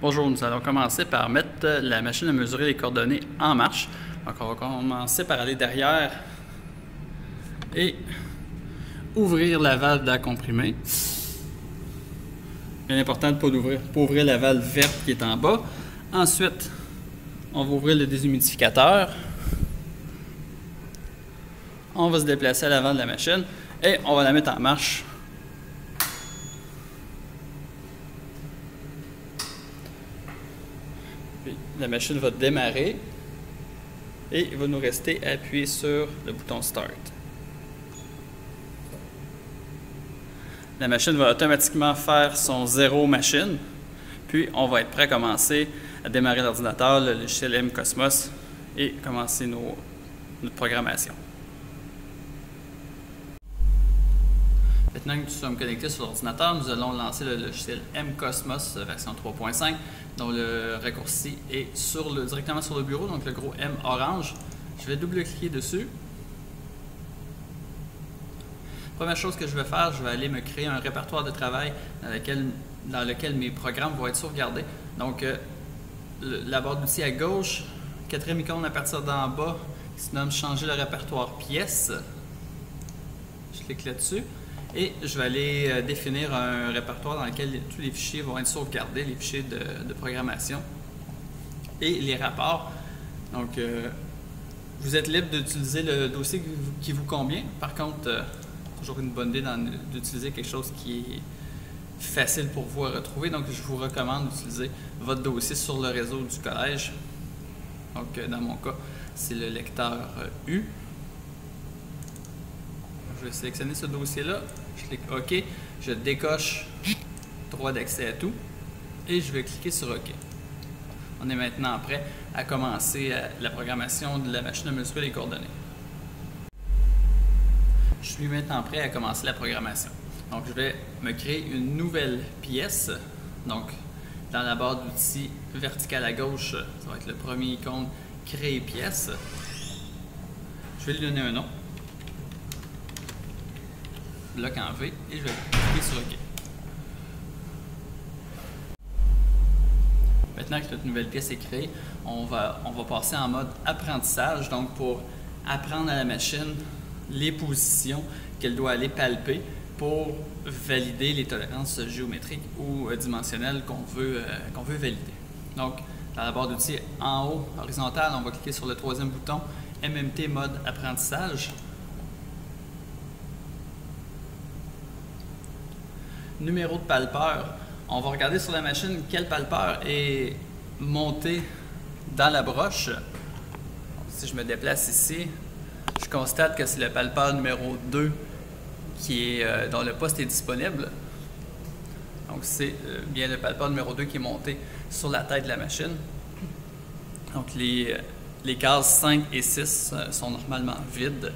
Bonjour, nous allons commencer par mettre la machine à mesurer les coordonnées en marche. Donc on va commencer par aller derrière et ouvrir la valve d'air comprimé. Bien important de ne pas ouvrir la valve verte qui est en bas. Ensuite, on va ouvrir le déshumidificateur. On va se déplacer à l'avant de la machine et on va la mettre en marche. Puis, la machine va démarrer et il va nous rester appuyé sur le bouton Start. La machine va automatiquement faire son zéro machine, puis on va être prêt à commencer à démarrer l'ordinateur, le logiciel mCosmos et commencer notre programmation. Maintenant que nous sommes connectés sur l'ordinateur, nous allons lancer le logiciel mCosmos version 3.5 dont le raccourci est directement sur le bureau, donc le gros M orange. Je vais double-cliquer dessus. Première chose que je vais faire, je vais aller me créer un répertoire de travail dans lequel mes programmes vont être sauvegardés. Donc, la barre d'outils à gauche, quatrième icône à partir d'en bas, qui se nomme changer le répertoire pièces. Je clique là-dessus et je vais aller définir un répertoire dans lequel tous les fichiers vont être sauvegardés, les fichiers de programmation et les rapports. Donc, vous êtes libre d'utiliser le dossier qui vous convient. Par contre, toujours une bonne idée d'utiliser quelque chose qui est facile pour vous à retrouver. Donc, je vous recommande d'utiliser votre dossier sur le réseau du collège. Donc, dans mon cas, c'est le lecteur U. Je vais sélectionner ce dossier-là. Je clique OK. Je décoche droit d'accès à tout. Et je vais cliquer sur OK. On est maintenant prêt à commencer la programmation de la machine à mesurer les coordonnées. Je suis maintenant prêt à commencer la programmation. Donc, je vais me créer une nouvelle pièce. Donc, dans la barre d'outils verticale à gauche, ça va être le premier icône « Créer pièce ». Je vais lui donner un nom. Bloc en V et je vais cliquer sur OK. Maintenant que notre nouvelle pièce est créée, on va passer en mode apprentissage. Donc, pour apprendre à la machine les positions qu'elle doit aller palper pour valider les tolérances géométriques ou dimensionnelles qu'on veut valider. Donc, dans la barre d'outils en haut, horizontale, on va cliquer sur le troisième bouton MMT mode apprentissage. Numéro de palpeur. On va regarder sur la machine quel palpeur est monté dans la broche. Si je me déplace ici, je constate que c'est le palpeur numéro 2 dont le poste est disponible. Donc, c'est bien le palpeur numéro 2 qui est monté sur la tête de la machine. Donc, les cases 5 et 6 sont normalement vides.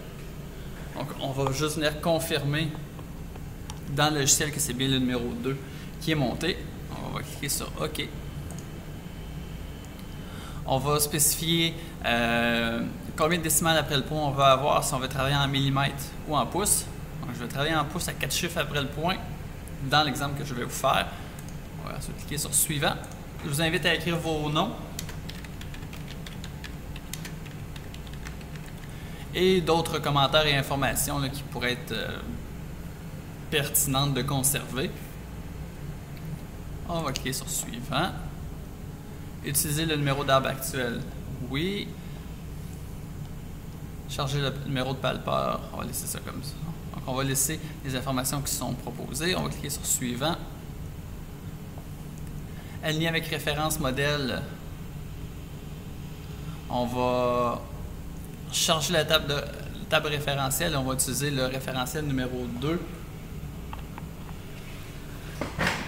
Donc, on va juste venir confirmer dans le logiciel que c'est bien le numéro 2 qui est monté. On va cliquer sur OK. On va spécifier combien de décimales après le point on va avoir, si on veut travailler en millimètres ou en pouces. Donc, je vais travailler en pouces à 4 chiffres après le point dans l'exemple que je vais vous faire. On va ensuite cliquer sur Suivant. Je vous invite à écrire vos noms et d'autres commentaires et informations qui pourraient être pertinentes de conserver. On va cliquer sur Suivant. Utiliser le numéro d'arbre actuel. Oui. Charger le numéro de palpeur. On va laisser ça comme ça. Donc, on va laisser les informations qui sont proposées. On va cliquer sur Suivant. Aligner avec référence modèle. On va charger la table référentielle. On va utiliser le référentiel numéro 2.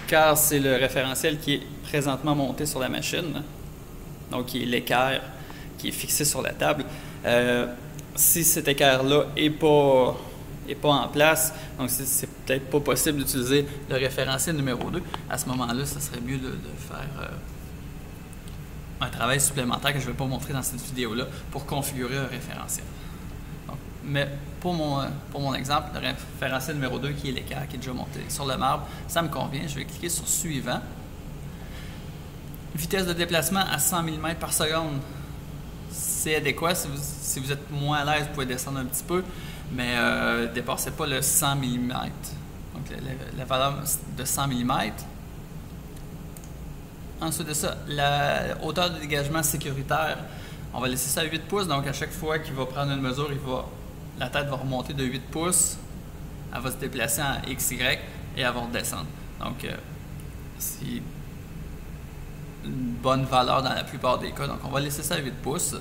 Car c'est le référentiel qui est présentement monté sur la machine, donc qui est l'équerre qui est fixé sur la table. Si cet équerre-là n'est pas en place, donc c'est peut-être pas possible d'utiliser le référentiel numéro 2, à ce moment-là, ça serait mieux de faire un travail supplémentaire que je ne vais pas montrer dans cette vidéo-là pour configurer un référentiel. Donc, mais pour mon exemple, le référentiel numéro 2 qui est l'équerre qui est déjà monté sur le marbre, ça me convient. Je vais cliquer sur Suivant. vitesse de déplacement à 100 mm par seconde. C'est adéquat. Si vous êtes moins à l'aise, vous pouvez descendre un petit peu, mais ne dépassez pas le 100 mm. Donc la valeur de 100 mm. Ensuite de ça, la hauteur de dégagement sécuritaire, on va laisser ça à 8 pouces. Donc à chaque fois qu'il va prendre une mesure, la tête va remonter de 8 pouces. Elle va se déplacer en XY et elle va redescendre. Donc c'est une bonne valeur dans la plupart des cas. Donc on va laisser ça à 8 pouces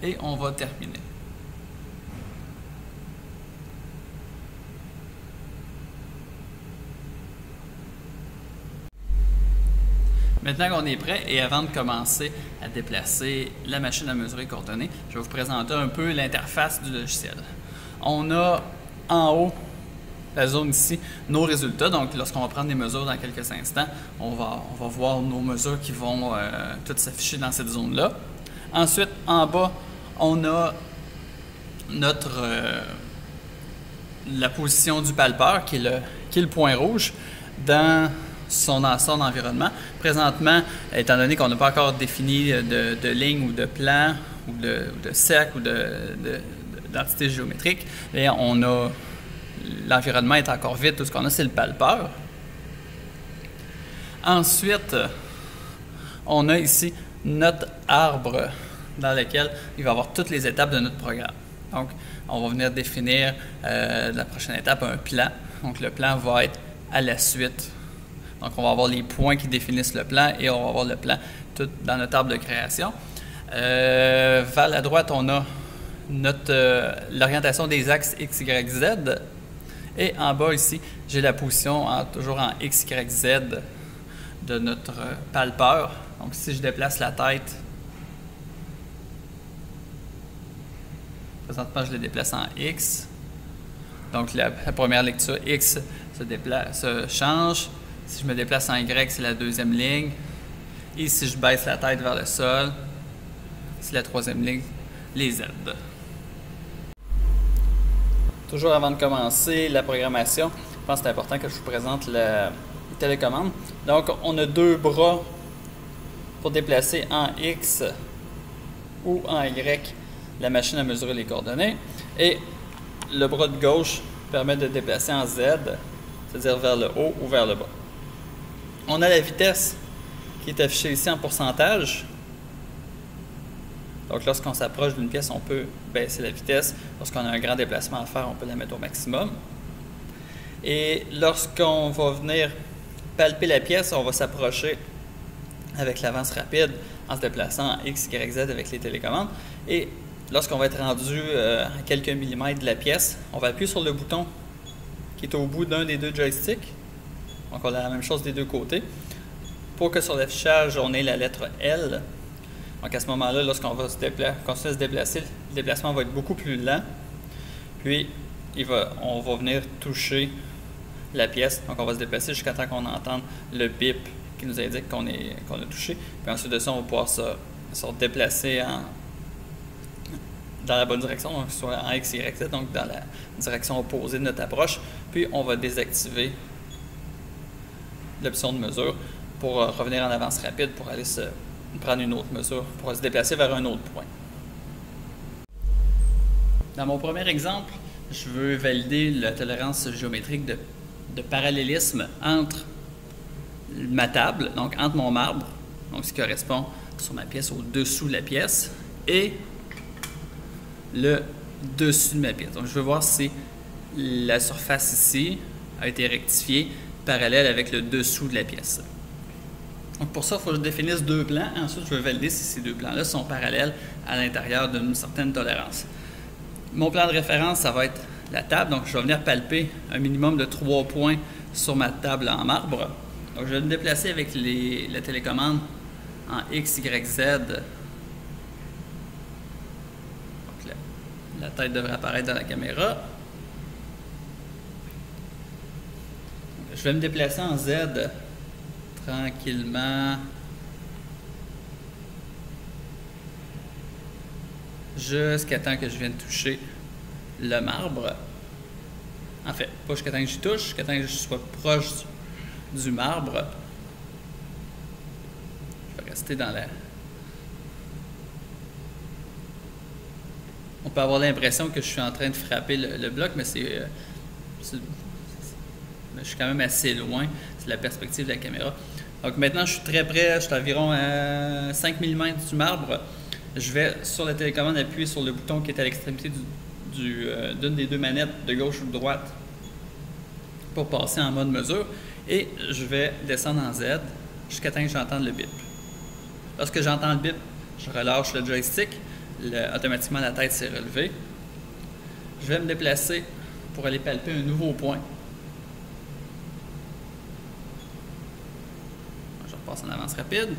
et on va terminer. Maintenant qu'on est prêt et avant de commencer à déplacer la machine à mesurer coordonnées, je vais vous présenter un peu l'interface du logiciel. On a en haut, la zone ici, nos résultats. Donc lorsqu'on va prendre des mesures dans quelques instants, on va voir nos mesures qui vont toutes s'afficher dans cette zone-là. Ensuite, en bas, on a la position du palpeur qui est le point rouge dans son environnement. Présentement, étant donné qu'on n'a pas encore défini de ligne ou de plan ou de cercle ou d'entité géométrique, l'environnement est encore vide. Tout ce qu'on a, c'est le palpeur. Ensuite, on a ici notre arbre dans lequel il va y avoir toutes les étapes de notre programme. Donc, on va venir définir la prochaine étape, un plan. Donc, le plan va être à la suite. Donc, on va avoir les points qui définissent le plan et on va avoir le plan tout dans notre arbre de création. Vers la droite, on a l'orientation des axes X, Y, Z. Et en bas ici, j'ai la position toujours en X, Y, Z de notre palpeur. Donc, si je déplace la tête, présentement, je le déplace en X. Donc, la première lecture X se change. Si je me déplace en Y, c'est la deuxième ligne. Et si je baisse la tête vers le sol, c'est la troisième ligne, les Z. Toujours avant de commencer la programmation, je pense que c'est important que je vous présente la télécommande. Donc, on a deux bras pour déplacer en X ou en Y la machine à mesurer les coordonnées. Et le bras de gauche permet de déplacer en Z, c'est-à-dire vers le haut ou vers le bas. On a la vitesse qui est affichée ici en pourcentage. Donc, lorsqu'on s'approche d'une pièce, on peut baisser la vitesse. Lorsqu'on a un grand déplacement à faire, on peut la mettre au maximum. Et lorsqu'on va venir palper la pièce, on va s'approcher avec l'avance rapide en se déplaçant en X, Y, Z avec les télécommandes. Et lorsqu'on va être rendu à quelques millimètres de la pièce, on va appuyer sur le bouton qui est au bout d'un des deux joysticks. Donc, on a la même chose des deux côtés. Pour que sur l'affichage, on ait la lettre L. Donc, à ce moment-là, lorsqu'on va continuer à se déplacer, le déplacement va être beaucoup plus lent. Puis, on va venir toucher la pièce. Donc, on va se déplacer jusqu'à temps qu'on entende le bip qui nous indique qu'on a touché. Puis ensuite de ça, on va pouvoir se déplacer dans la bonne direction, donc soit en X, Y, Z, donc dans la direction opposée de notre approche. Puis, on va désactiver l'option de mesure pour revenir en avance rapide pour aller prendre une autre mesure, pour se déplacer vers un autre point. Dans mon premier exemple, je veux valider la tolérance géométrique de parallélisme entre ma table, donc entre mon marbre, donc ce qui correspond sur ma pièce au-dessous de la pièce, et le dessus de ma pièce. Donc je veux voir si la surface ici a été rectifiée parallèle avec le dessous de la pièce. Donc pour ça, il faut que je définisse deux plans. Ensuite, je veux valider si ces deux plans-là sont parallèles à l'intérieur d'une certaine tolérance. Mon plan de référence, ça va être la table. Donc je vais venir palper un minimum de 3 points sur ma table en marbre. Donc je vais me déplacer avec la télécommande en X, Y, Z. Donc la tête devrait apparaître dans la caméra. Je vais me déplacer en Z tranquillement jusqu'à temps que je vienne toucher le marbre. En fait, pas jusqu'à temps que j'y touche, jusqu'à temps que je sois proche du marbre. rester dans la... On peut avoir l'impression que je suis en train de frapper le bloc, mais je suis quand même assez loin. C'est la perspective de la caméra. Donc maintenant, je suis très près. Je suis environ à 5 mm du marbre. Je vais, sur la télécommande, appuyer sur le bouton qui est à l'extrémité d'une des deux manettes, de gauche ou de droite, pour passer en mode mesure. Et je vais descendre en Z jusqu'à temps que j'entende le bip. Lorsque j'entends le bip, je relâche le joystick. Automatiquement, la tête s'est relevée. Je vais me déplacer pour aller palper un nouveau point. Je repasse en avance rapide.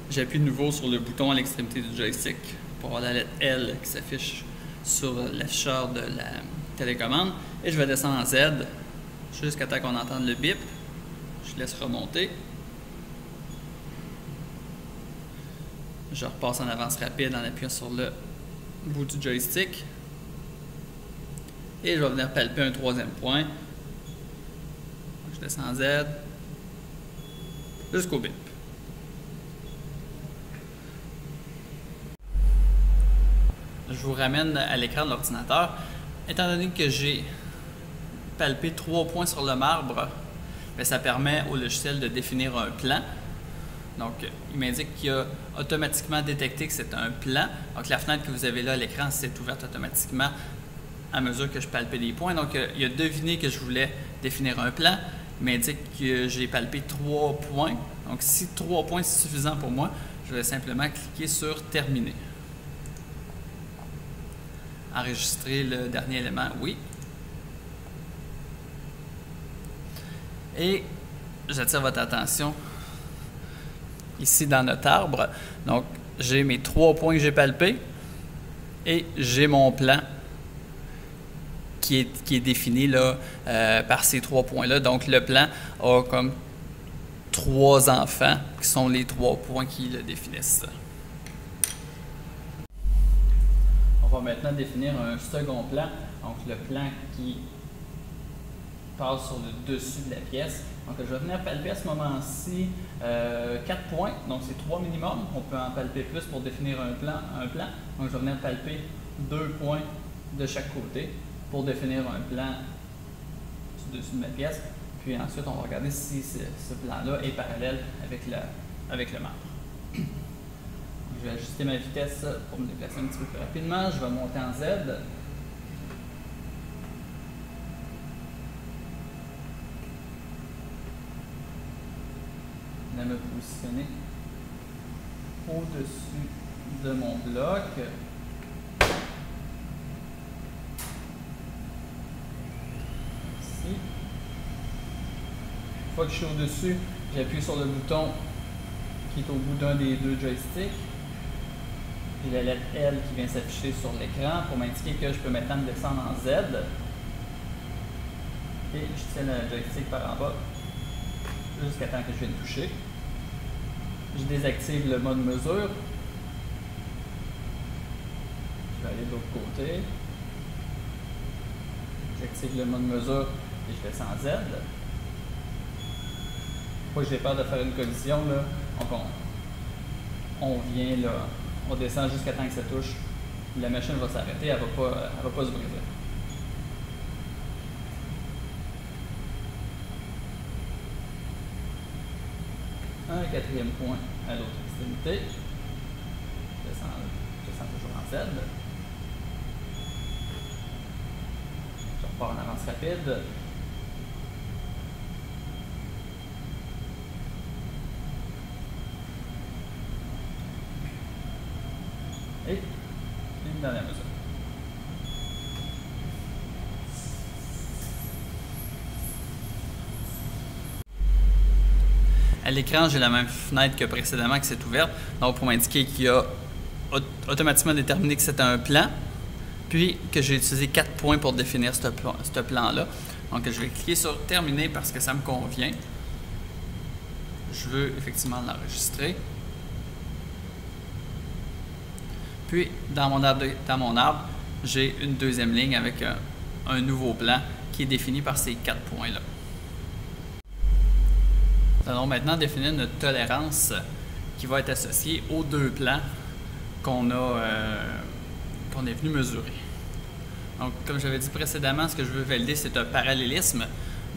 J'appuie de nouveau sur le bouton à l'extrémité du joystick pour avoir la lettre L qui s'affiche sur l'afficheur de la télécommande. Et je vais descendre en Z jusqu'à temps qu'on entende le bip. Je laisse remonter. Je repasse en avance rapide en appuyant sur le bout du joystick. Et je vais venir palper un troisième point. Je descends en Z jusqu'au bip. Je vous ramène à l'écran de l'ordinateur. Étant donné que j'ai palpé 3 points sur le marbre, bien, ça permet au logiciel de définir un plan. Donc, il m'indique qu'il a automatiquement détecté que c'est un plan. Donc, la fenêtre que vous avez là à l'écran s'est ouverte automatiquement à mesure que je palpais les points. Donc, il a deviné que je voulais définir un plan. Il m'indique que j'ai palpé 3 points. Donc, si 3 points c'est suffisant pour moi, je vais simplement cliquer sur « Terminer ». Enregistrer le dernier élément, oui. Et j'attire votre attention ici dans notre arbre. Donc, j'ai mes 3 points que j'ai palpés et j'ai mon plan qui est défini là, par ces 3 points-là. Donc, le plan a comme 3 enfants qui sont les 3 points qui le définissent. On va maintenant définir un second plan, donc le plan qui passe sur le dessus de la pièce. Donc, je vais venir palper à ce moment-ci 4 points, donc c'est 3 minimum. On peut en palper plus pour définir un plan. Donc, je vais venir palper 2 points de chaque côté pour définir un plan du dessus de ma pièce. Puis ensuite, on va regarder si ce plan-là est parallèle avec le marbre. Je vais ajuster ma vitesse pour me déplacer un petit peu plus rapidement. Je vais monter en Z. Je vais me positionner au-dessus de mon bloc. Ici. Une fois que je suis au-dessus, j'appuie sur le bouton qui est au bout d'un des deux joysticks. J'ai la lettre L qui vient s'afficher sur l'écran pour m'indiquer que je peux maintenant descendre en Z. Et je tiens le joystick par en bas jusqu'à temps que je vienne toucher. Je désactive le mode mesure. Je vais aller de l'autre côté. J'active le mode mesure et je descends en Z. Pas que j'ai peur de faire une collision, là. Donc on vient là. On descend jusqu'à temps que ça touche. La machine va s'arrêter, elle ne va pas se briser. Un quatrième point à l'autre extrémité. Je descends toujours en Z. Je repars en avance rapide. Et une dernière mesure. À l'écran, j'ai la même fenêtre que précédemment qui s'est ouverte. Donc, pour m'indiquer qu'il a automatiquement déterminé que c'était un plan, puis que j'ai utilisé 4 points pour définir ce plan-là. Donc, je vais cliquer sur « Terminer » parce que ça me convient. Je veux effectivement l'enregistrer. Puis, dans mon arbre, j'ai une deuxième ligne avec un nouveau plan qui est défini par ces 4 points-là. Nous allons maintenant définir notre tolérance qui va être associée aux deux plans qu'on est venu mesurer. Donc, comme j'avais dit précédemment, ce que je veux valider, c'est un parallélisme.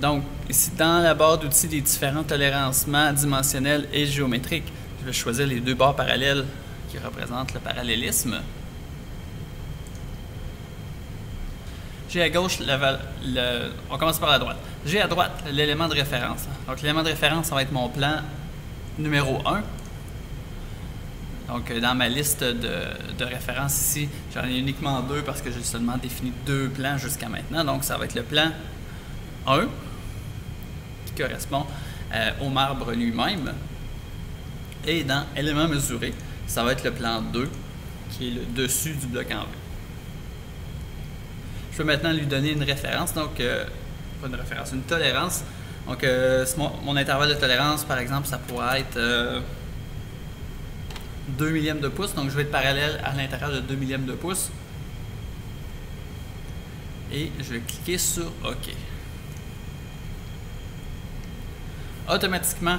Donc, ici, dans la barre d'outils des différents tolérancements dimensionnels et géométriques, je vais choisir les deux barres parallèles qui représentent le parallélisme. J'ai à gauche, on commence par la droite. J'ai à droite l'élément de référence. Donc, l'élément de référence, ça va être mon plan numéro 1. Donc, dans ma liste de références ici, j'en ai uniquement 2 parce que j'ai seulement défini 2 plans jusqu'à maintenant. Donc, ça va être le plan 1 qui correspond au marbre lui-même. Et dans élément mesuré, ça va être le plan 2 qui est le dessus du bloc en V. Je peux maintenant lui donner une référence, donc pas une référence, une tolérance. Donc, mon intervalle de tolérance, par exemple, ça pourrait être 2 millièmes de pouce. Donc, je vais être parallèle à l'intérieur de 2 millièmes de pouce. Et je vais cliquer sur OK. Automatiquement,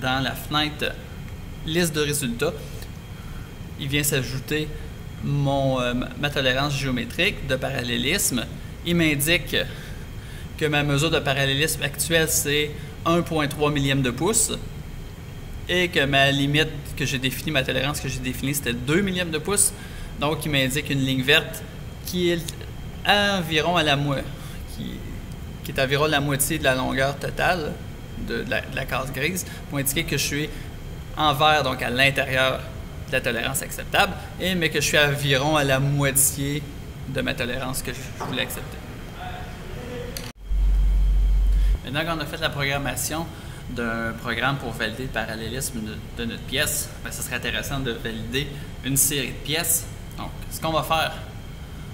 dans la fenêtre liste de résultats, il vient s'ajouter ma tolérance géométrique de parallélisme. Il m'indique que ma mesure de parallélisme actuelle, c'est 1,3 millième de pouce et que ma limite que j'ai définie, ma tolérance que j'ai définie, c'était 2 millièmes de pouce. Donc, il m'indique une ligne verte qui est environ à qui est environ la moitié de la longueur totale de la case grise pour indiquer que je suis en vert, donc à l'intérieur de la tolérance acceptable, mais que je suis environ à la moitié de ma tolérance que je voulais accepter. Maintenant qu'on a fait la programmation d'un programme pour valider le parallélisme de notre pièce, ce serait intéressant de valider une série de pièces. Donc, ce qu'on va faire,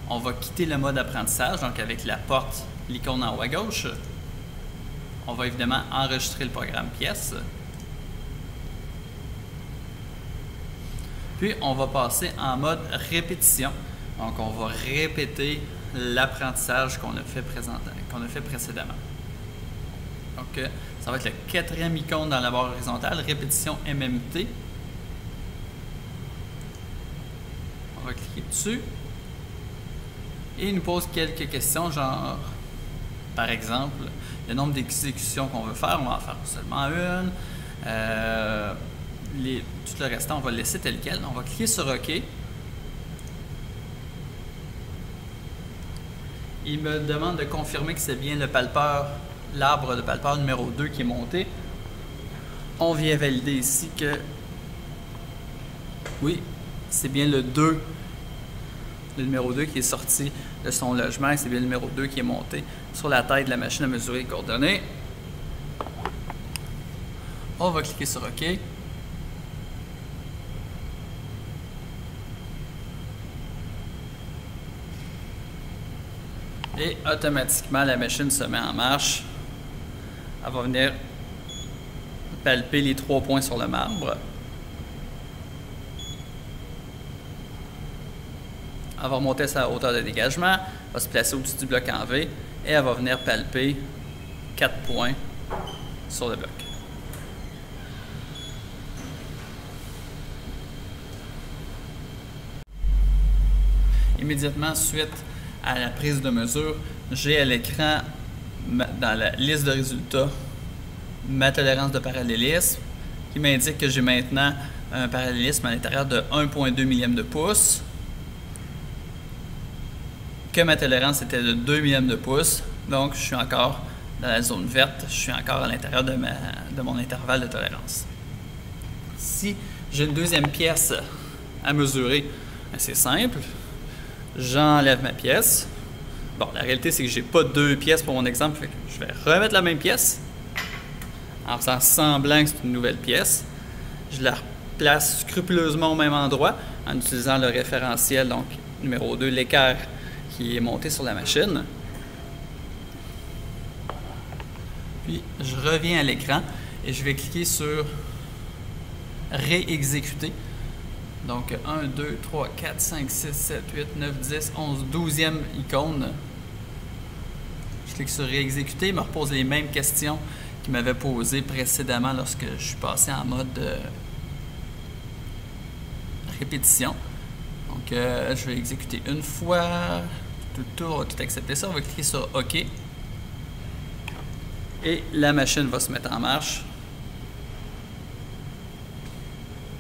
on va quitter le mode apprentissage, donc avec la porte, l'icône en haut à gauche. On va évidemment enregistrer le programme pièce. Puis, on va passer en mode répétition. Donc, on va répéter l'apprentissage qu'on a fait précédemment. Donc, ça va être le 4e icône dans la barre horizontale, répétition MMT. On va cliquer dessus. Et il nous pose quelques questions, genre, par exemple, le nombre d'exécutions qu'on veut faire, on va en faire seulement une. Tout le restant, on va le laisser tel quel. On va cliquer sur OK. Il me demande de confirmer que c'est bien le palpeur, l'arbre de palpeur numéro 2 qui est monté. On vient valider ici que oui, c'est bien le numéro 2 qui est sorti de son logement et c'est bien le numéro 2 qui est monté sur la tête de la machine à mesurer les coordonnées. On va cliquer sur OK. Et automatiquement, la machine se met en marche. Elle va venir palper les 3 points sur le marbre. Elle va remonter sa hauteur de dégagement, va se placer au-dessus du bloc en V et elle va venir palper 4 points sur le bloc. Immédiatement suite à la prise de mesure, j'ai à l'écran, dans la liste de résultats, ma tolérance de parallélisme qui m'indique que j'ai maintenant un parallélisme à l'intérieur de 1,2 millième de pouce, que ma tolérance était de 2 millièmes de pouce, donc je suis encore dans la zone verte, je suis encore à l'intérieur de mon intervalle de tolérance. Si j'ai une deuxième pièce à mesurer, c'est simple. J'enlève ma pièce. Bon, la réalité, c'est que je n'ai pas 2 pièces pour mon exemple. Fait que je vais remettre la même pièce en faisant semblant que c'est une nouvelle pièce. Je la replace scrupuleusement au même endroit en utilisant le référentiel, donc numéro 2, l'équerre qui est monté sur la machine. Puis, je reviens à l'écran et je vais cliquer sur réexécuter. Donc 1, 2, 3, 4, 5, 6, 7, 8, 9, 10, 11, 12e icône. Je clique sur réexécuter, il me repose les mêmes questions qui m'avait posé précédemment lorsque je suis passé en mode répétition. Donc, je vais exécuter une fois. On va tout accepter ça. On va cliquer sur OK. Et la machine va se mettre en marche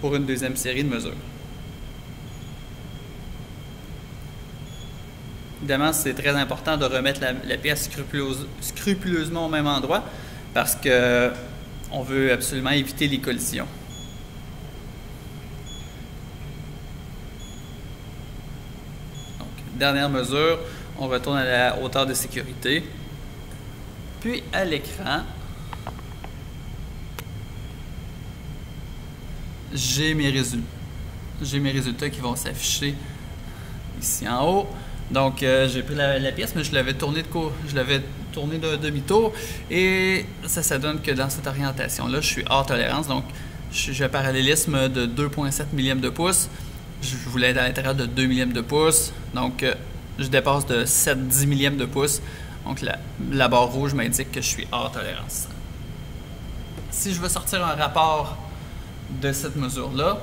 pour une deuxième série de mesures. Évidemment, c'est très important de remettre la pièce scrupuleusement au même endroit parce que on veut absolument éviter les collisions. Donc, dernière mesure, on retourne à la hauteur de sécurité. Puis à l'écran, j'ai mes résultats qui vont s'afficher ici en haut. Donc, j'ai pris la pièce, mais je l'avais tournée d'un demi-tour et ça donne que dans cette orientation-là, je suis hors tolérance. Donc, j'ai un parallélisme de 2,7 millièmes de pouce. Je voulais être à l'intérieur de 2 millièmes de pouce. Donc, je dépasse de 7-10 millièmes de pouce. Donc, la barre rouge m'indique que je suis hors tolérance. Si je veux sortir un rapport de cette mesure-là,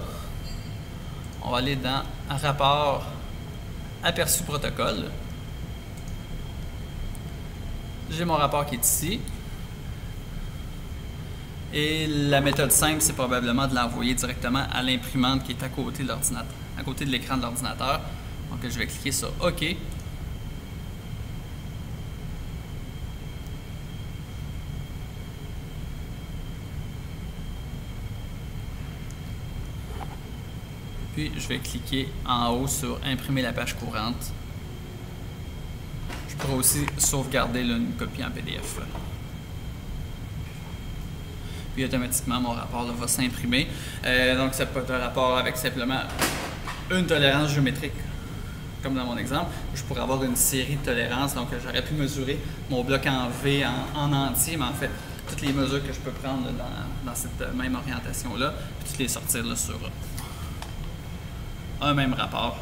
on va aller dans un rapport aperçu protocole. J'ai mon rapport qui est ici. Et la méthode simple, c'est probablement de l'envoyer directement à l'imprimante qui est à côté de l'ordinateur, à côté de l'écran de l'ordinateur. Donc, je vais cliquer sur OK. Puis, je vais cliquer en haut sur « Imprimer la page courante ». Je pourrais aussi sauvegarder là, une copie en PDF. Puis, automatiquement, mon rapport là, va s'imprimer. Donc, ça peut être un rapport avec simplement une tolérance géométrique, comme dans mon exemple. Je pourrais avoir une série de tolérances. Donc, j'aurais pu mesurer mon bloc en V en entier, mais en fait, toutes les mesures que je peux prendre là, dans cette même orientation-là, puis toutes les sortir là, sur un même rapport.